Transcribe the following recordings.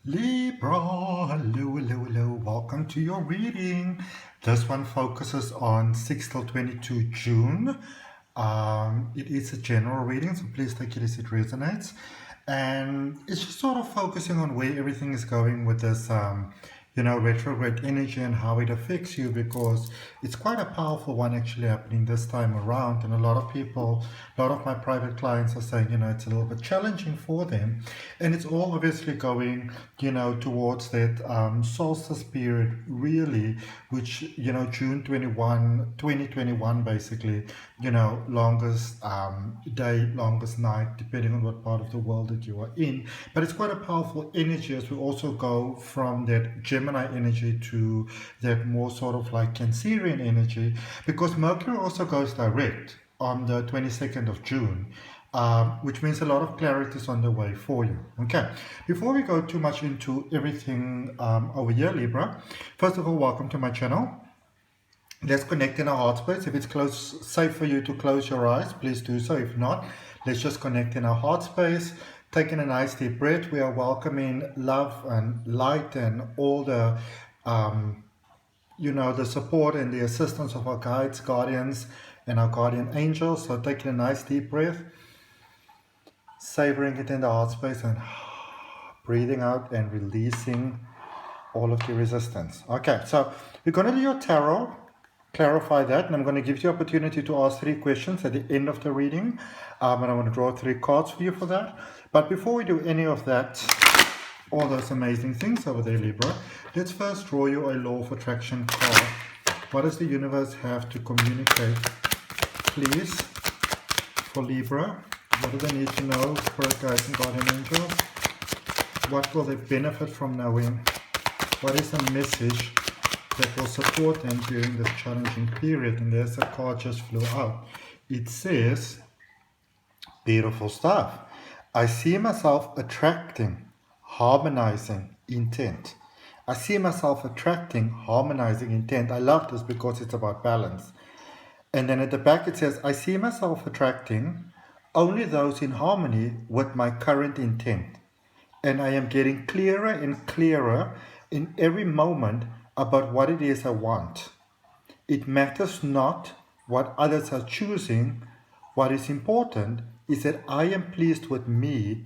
Libra, hello, hello, hello. Welcome to your reading. This one focuses on 6 till 22 June. It is a general reading, so please take it as it resonates. And it's just sort of focusing on where everything is going with this, retrograde energy and how it affects you, because it's quite a powerful one actually happening this time around. And a lot of people, a lot of my private clients are saying, it's a little bit challenging for them. And it's all obviously going, towards that solstice period, really, which, June 2021, basically, longest day, longest night, depending on what part of the world that you are in. But it's quite a powerful energy as we also go from that Gemini energy to that more sort of like Cancerian energy, because Mercury also goes direct on the 22nd of June. Which means a lot of clarity is on the way for you. Okay, before we go too much into everything over here, Libra, first of all, welcome to my channel. Let's connect in our heart space. If it's safe for you to close your eyes, please do so. If not, let's just connect in our heart space. Taking a nice deep breath, we are welcoming love and light and all the the support and the assistance of our guides, guardians, and our guardian angels. So taking a nice deep breath, savoring it in the heart space, and breathing out and releasing all of the resistance. Okay, so we're going to do your tarot, clarify that, and I'm going to give you the opportunity to ask 3 questions at the end of the reading, and I'm going to draw 3 cards for you for that. But before we do any of that, all those amazing things over there, Libra, let's first draw you a law of attraction card. What does the universe have to communicate, please, for Libra? What do they need to know, spirit guides and guardian angels? What will they benefit from knowing? What is the message that will support them during this challenging period? And there's a card just flew out. It says, beautiful stuff. I see myself attracting, harmonizing intent. I see myself attracting, harmonizing intent. I love this because it's about balance. And then at the back it says, I see myself attracting only those in harmony with my current intent. And I am getting clearer and clearer in every moment about what it is I want. It matters not what others are choosing. What is important is that I am pleased with me,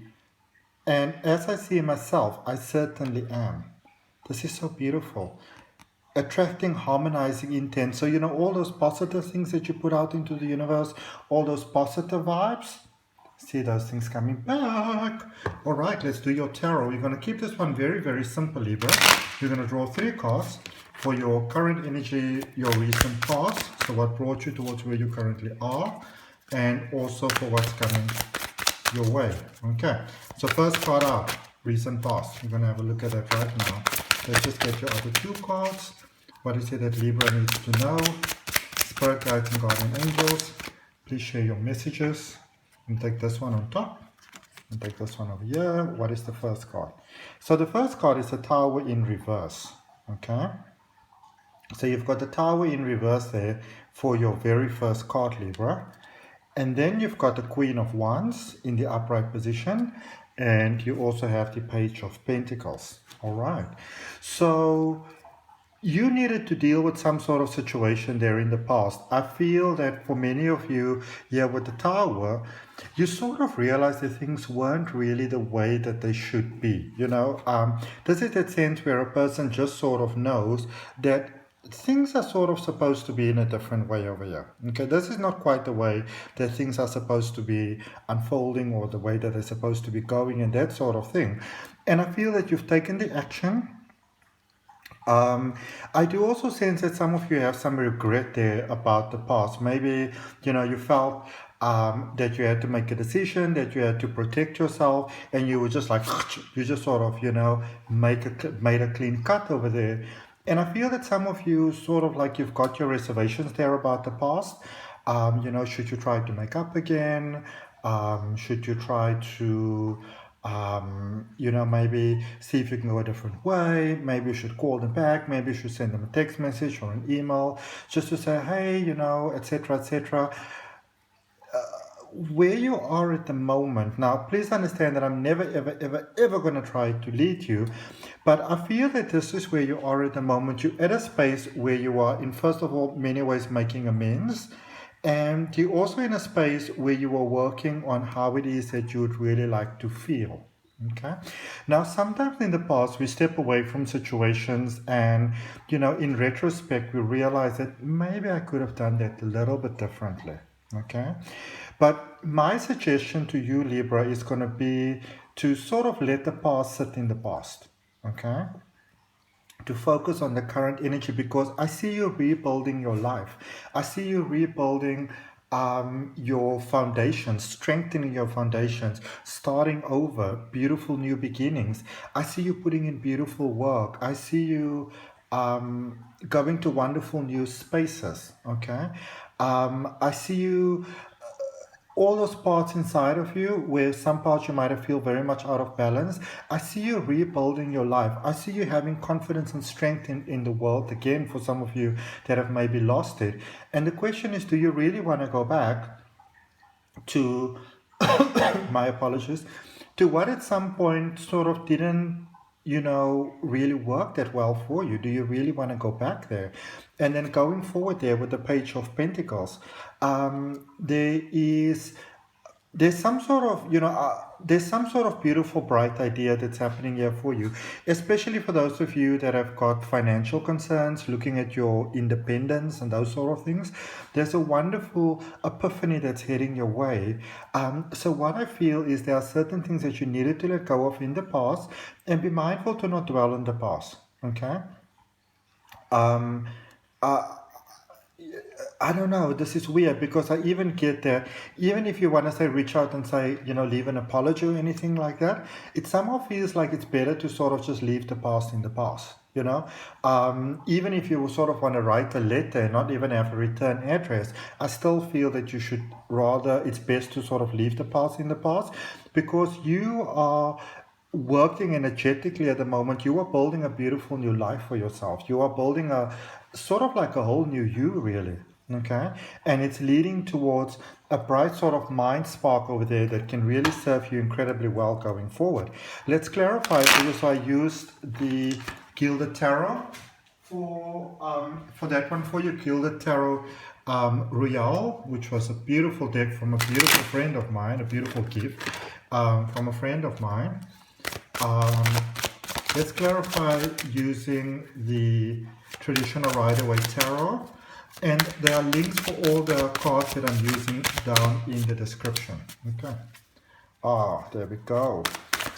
and as I see myself, I certainly am. This is so beautiful. Attracting, harmonizing intent. So, all those positive things that you put out into the universe, all those positive vibes, see those things coming back. All right, let's do your tarot. We're going to keep this one very, very simple, Libra. You're going to draw 3 cards for your current energy, your recent past, so what brought you towards where you currently are, and also for what's coming your way. Okay, so first card out, recent past. We're going to have a look at that right now. Let's just get your other 2 cards. What is it that Libra needs to know? Spirit guides and guardian angels, please share your messages. And take this one on top, and take this one over here. What is the first card? So the first card is the Tower in reverse. Okay, so you've got the Tower in reverse there for your very first card, Libra. And then you've got the Queen of Wands in the upright position, and you also have the Page of Pentacles. All right, so you needed to deal with some sort of situation there in the past. I feel that for many of you here with the Tower, you sort of realize that things weren't really the way that they should be. This is that sense where a person just sort of knows that things are sort of supposed to be in a different way over here. Okay, this is not quite the way that things are supposed to be unfolding, or the way that they're supposed to be going, and that sort of thing. And I feel that you've taken the action. I do also sense that some of you have some regret there about the past. Maybe, you felt that you had to make a decision, that you had to protect yourself, and you were just like, you just sort of, made a clean cut over there. And I feel that some of you sort of like you've got your reservations there about the past. Should you try to make up again? Should you try to maybe see if you can go a different way? Maybe you should call them back. Maybe you should send them a text message or an email just to say, hey, etc., etc. where you are at the moment. Now, please understand that I'm never, ever, ever, ever going to try to lead you. But I feel that this is where you are at the moment. You're at a space where you are, in first of all, many ways making amends. And you're also in a space where you are working on how it is that you would really like to feel. Okay. Now, sometimes in the past, we step away from situations and, in retrospect, we realize that maybe I could have done that a little bit differently. Okay. But my suggestion to you, Libra, is going to be to sort of let the past sit in the past. Okay. To focus on the current energy, because I see you rebuilding your life. I see you rebuilding your foundations, strengthening your foundations, starting over, beautiful new beginnings. I see you putting in beautiful work. I see you going to wonderful new spaces. Okay. I see you, all those parts inside of you, where some parts you might have feel very much out of balance. I see you rebuilding your life. I see you having confidence and strength in the world again, for some of you that have maybe lost it. And the question is, do you really want to go back to, my apologies, to what at some point sort of didn't, really work that well for you? Do you really want to go back there? And then going forward there with the Page of Pentacles, there's some sort of, there's some sort of beautiful, bright idea that's happening here for you, especially for those of you that have got financial concerns, looking at your independence and those sort of things. There's a wonderful epiphany that's heading your way. So what I feel is there are certain things that you needed to let go of in the past, and be mindful to not dwell on the past. Okay. Um, uh, I don't know, this is weird, because I even get that, even if you want to say reach out and say, leave an apology or anything like that, it somehow feels like it's better to sort of just leave the past in the past. Even if you sort of want to write a letter and not even have a return address, I still feel that you should rather, it's best to sort of leave the past in the past, because you are working energetically at the moment. You are building a beautiful new life for yourself. You are building a sort of like a whole new you, really. Okay. And it's leading towards a bright sort of mind spark over there that can really serve you incredibly well going forward. Let's clarify for you. So I used the Gilded Tarot for that one for you. Gilded Tarot Royale, which was a beautiful deck from a beautiful friend of mine, a beautiful gift from a friend of mine. Let's clarify using the traditional Rider-Waite Tarot, and there are links for all the cards that I'm using down in the description. Okay. There we go.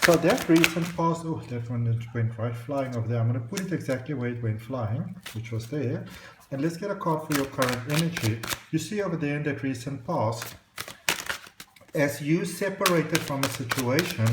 So that recent past, that one went right flying over there. I'm going to put it exactly where it went flying, which was there. And let's get a card for your current energy. You see over there in that recent past, as you separated from a situation,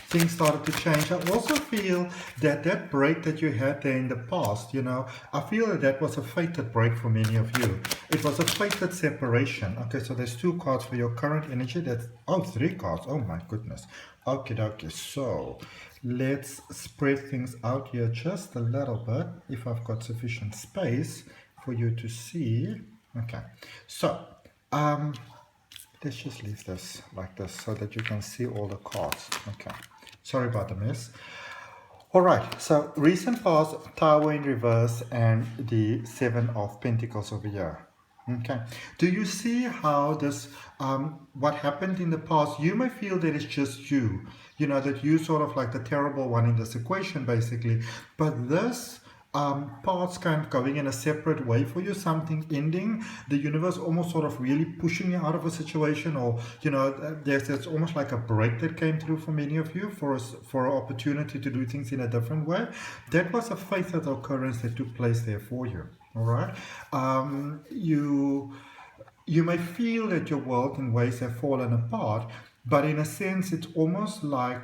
things started to change. I also feel that that break that you had there in the past, I feel that that was a fated break for many of you. It was a fated separation. Okay, so there's 2 cards for your current energy. That's, 3 cards. Oh my goodness. Okay. So let's spread things out here just a little bit, if I've got sufficient space for you to see. Okay, so let's just leave this like this so that you can see all the cards. Okay, sorry about the mess. All right, so recent past, Tower in reverse, and the 7 of Pentacles over here. Okay, do you see how this, what happened in the past, you may feel that it's just you, that you sort of like the terrible one in this equation, basically. But this parts kind of going in a separate way for you, something ending, the universe almost sort of really pushing you out of a situation, or there's almost like a break that came through for many of you for an opportunity to do things in a different way. That was a fated occurrence that took place there for you. All right, you may feel that your world in ways have fallen apart, but in a sense it's almost like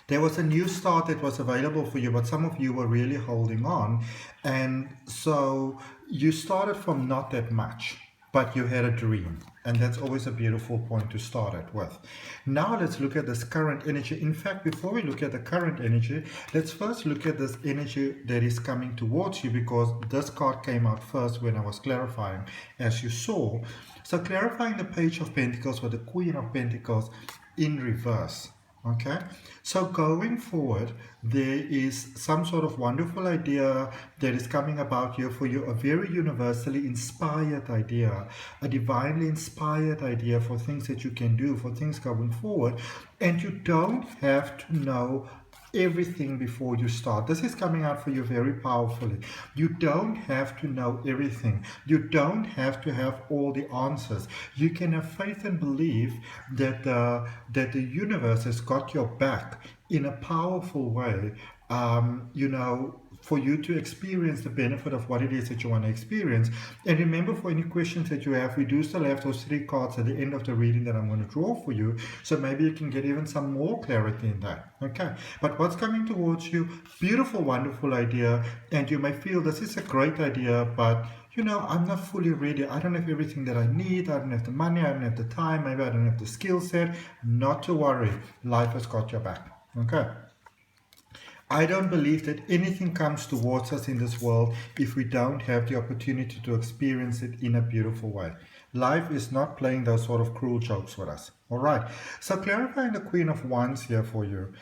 there was a new start that was available for you, but some of you were really holding on. And so you started from not that much. but you had a dream. And that's always a beautiful point to start it with. Now let's look at this current energy. In fact, before we look at the current energy, let's first look at this energy that is coming towards you, because this card came out first when I was clarifying, as you saw. So clarifying the Page of Pentacles with the Queen of Pentacles in reverse. Okay, so going forward, there is some sort of wonderful idea that is coming about here for you, a very universally inspired idea, a divinely inspired idea for things that you can do, for things going forward, and you don't have to know everything before you start. This is coming out for you very powerfully. You don't have to know everything. You don't have to have all the answers. You can have faith and believe that the universe has got your back in a powerful way, for you to experience the benefit of what it is that you want to experience. And remember, for any questions that you have, we do still have those 3 cards at the end of the reading that I'm going to draw for you, so maybe you can get even some more clarity in that. Okay, but what's coming towards you, beautiful, wonderful idea, and you may feel this is a great idea, but I'm not fully ready. I don't have everything that I need. I don't have the money. I don't have the time. Maybe I don't have the skill set. Not to worry. Life has got your back. Okay. I don't believe that anything comes towards us in this world if we don't have the opportunity to experience it in a beautiful way. Life is not playing those sort of cruel jokes with us. All right. So clarifying the Queen of Wands here for you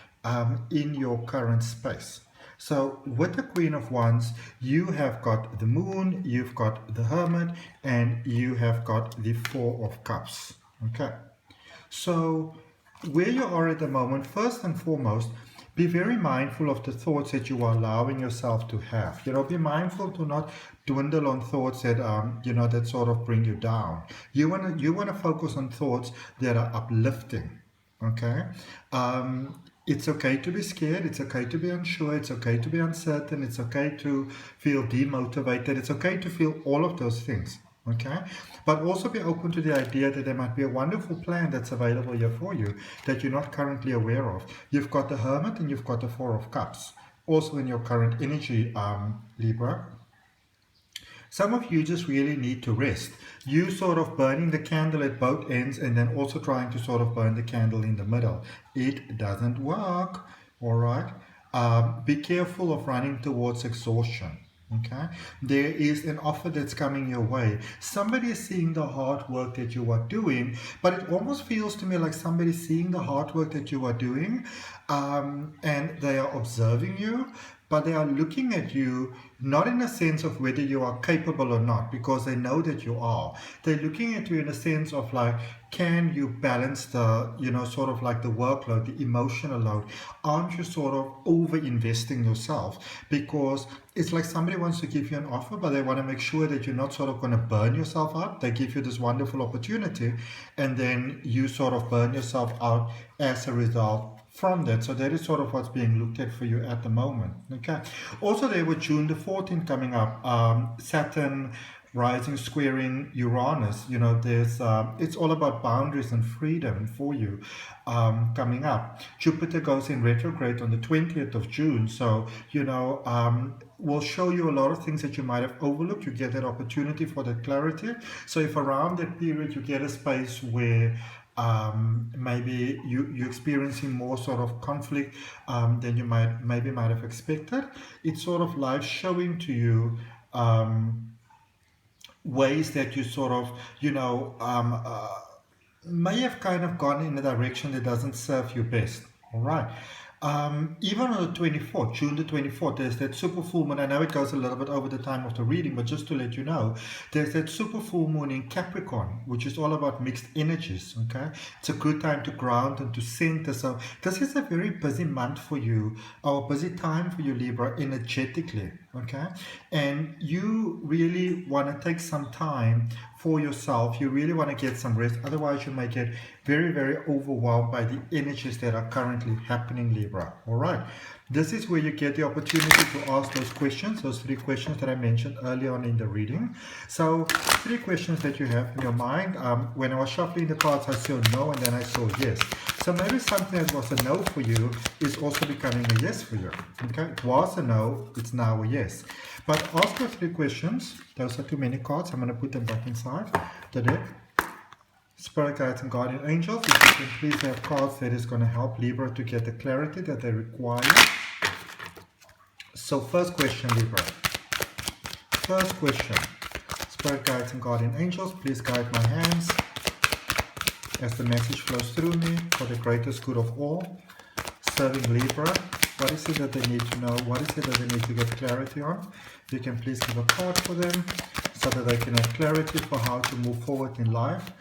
in your current space. So with the Queen of Wands, you have got the Moon, you've got the Hermit, and you have got the Four of Cups. Okay. So where you are at the moment, first and foremost, be very mindful of the thoughts that you are allowing yourself to have. Be mindful to not dwindle on thoughts that that sort of bring you down. You want to focus on thoughts that are uplifting. Okay. It's okay to be scared. It's okay to be unsure. It's okay to be uncertain. It's okay to feel demotivated. It's okay to feel all of those things. Okay, but also be open to the idea that there might be a wonderful plan that's available here for you that you're not currently aware of. You've got the Hermit and you've got the Four of Cups also in your current energy, Libra. Some of you just really need to rest. You sort of burning the candle at both ends and then also trying to sort of burn the candle in the middle. It doesn't work. All right, be careful of running towards exhaustion. Okay, there is an offer that's coming your way. Somebody is seeing the hard work that you are doing, but it almost feels to me like somebody's seeing the hard work that you are doing, and they are observing you, but they are looking at you not in a sense of whether you are capable or not, because they know that you are. They're looking at you in a sense of like, can you balance the, sort of like the workload, the emotional load? Aren't you sort of over-investing yourself? Because it's like somebody wants to give you an offer, but they want to make sure that you're not sort of going to burn yourself out. They give you this wonderful opportunity, and then you sort of burn yourself out as a result from that. So that is sort of what's being looked at for you at the moment. Okay. Also there with June the 14th coming up, Saturn rising squaring Uranus. There's it's all about boundaries and freedom for you coming up. Jupiter goes in retrograde on the 20th of June. So will show you a lot of things that you might have overlooked. You get that opportunity for that clarity. So if around that period you get a space where maybe you're experiencing more sort of conflict than you might have expected, it's sort of life showing to you ways that you sort of may have kind of gone in a direction that doesn't serve you best. All right. Even on the 24th, June the 24th, there's that super full moon. I know it goes a little bit over the time of the reading, but just to let you know, there's that super full moon in Capricorn, which is all about mixed energies, okay? It's a good time to ground and to center. So this is a very busy month for you, or busy time for you, Libra, energetically, okay? And you really want to take some time for yourself. You really want to get some rest. Otherwise, you may get very, very overwhelmed by the energies that are currently happening, Libra. All right. This is where you get the opportunity to ask those questions, those 3 questions that I mentioned earlier on in the reading. So 3 questions that you have in your mind. When I was shuffling the cards, I saw no and then I saw yes. So maybe something that was a no for you is also becoming a yes for you. Okay, it was a no, it's now a yes. But ask those 3 questions. Those are too many cards. I'm going to put them back inside the deck. Spirit guides and guardian angels, if you can please have cards that is going to help Libra to get the clarity that they require. So first question, Libra. First question. Spirit guides and guardian angels, please guide my hands as the message flows through me for the greatest good of all. Serving Libra. What is it that they need to know? What is it that they need to get clarity on? You can please give a card for them so that they can have clarity for how to move forward in life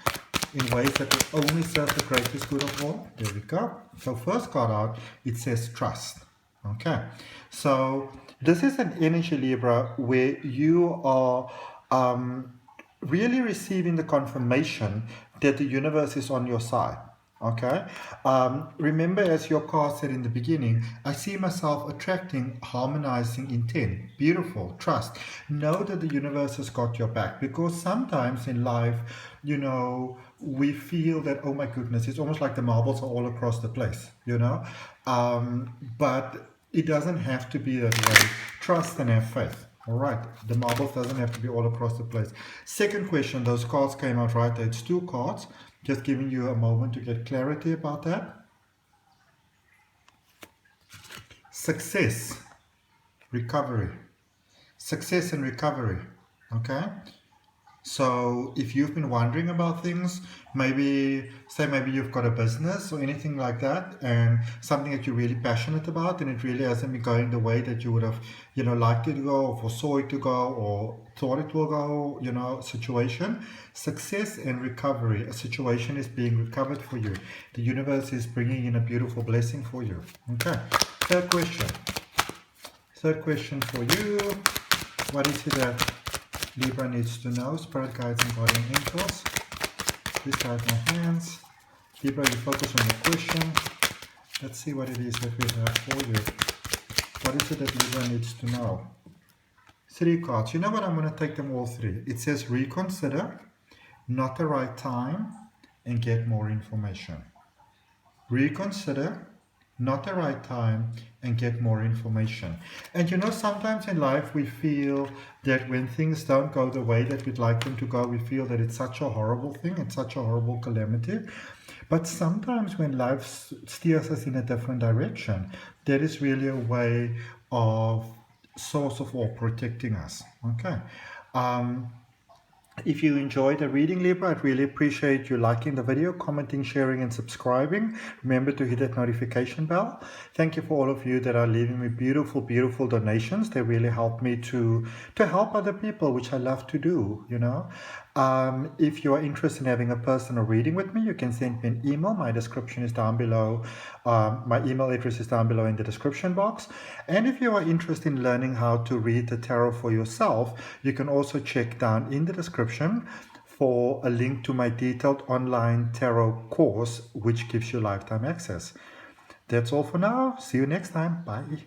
in ways that will only serve the greatest good of all. There we go. So first card out, it says trust. Okay. So this is an energy, Libra, where you are really receiving the confirmation that the universe is on your side. Okay. Remember, as your card said in the beginning, I see myself attracting harmonizing intent. Beautiful. Trust. Know that the universe has got your back, because sometimes in life, you know, we feel that, oh my goodness, it's almost like the marbles are all across the place, you know. But it doesn't have to be that way. Trust and have faith. All right, the marbles doesn't have to be all across the place. Second question, those cards came out right there. It's 2 cards. Just giving you a moment to get clarity about that. Success, recovery. Success and recovery. Okay. So if you've been wondering about things, maybe you've got a business or anything like that, and something that you're really passionate about, and it really hasn't been going the way that you would have, you know, liked it to go, or foresaw it to go, or thought it will go, you know, situation. Success and recovery. A situation is being recovered for you. The universe is bringing in a beautiful blessing for you. Okay. Third question. Third question for you. What is it that Libra needs to know? Spirit guides and guardian angels, please guide my hands. Libra, you focus on the question. Let's see what it is that we have for you. What is it that Libra needs to know? 3 cards. You know what? I'm going to take them all 3. It says reconsider, not the right time, and get more information. Reconsider, not the right time, and get more information. And you know, sometimes in life we feel that when things don't go the way that we'd like them to go, we feel that it's such a horrible thing, it's such a horrible calamity. But sometimes when life steers us in a different direction, there is really a way of source of all protecting us. Okay. If you enjoyed the reading, Libra, I'd really appreciate you liking the video, commenting, sharing, and subscribing. Remember to hit that notification bell. Thank you for all of you that are leaving me beautiful, beautiful donations. They really help me to help other people, which I love to do, you know. If you are interested in having a personal reading with me, you can send me an email. My description is down below. My email address is down below in the description box. And if you are interested in learning how to read the tarot for yourself, you can also check down in the description for a link to my detailed online tarot course, which gives you lifetime access. That's all for now. See you next time. Bye.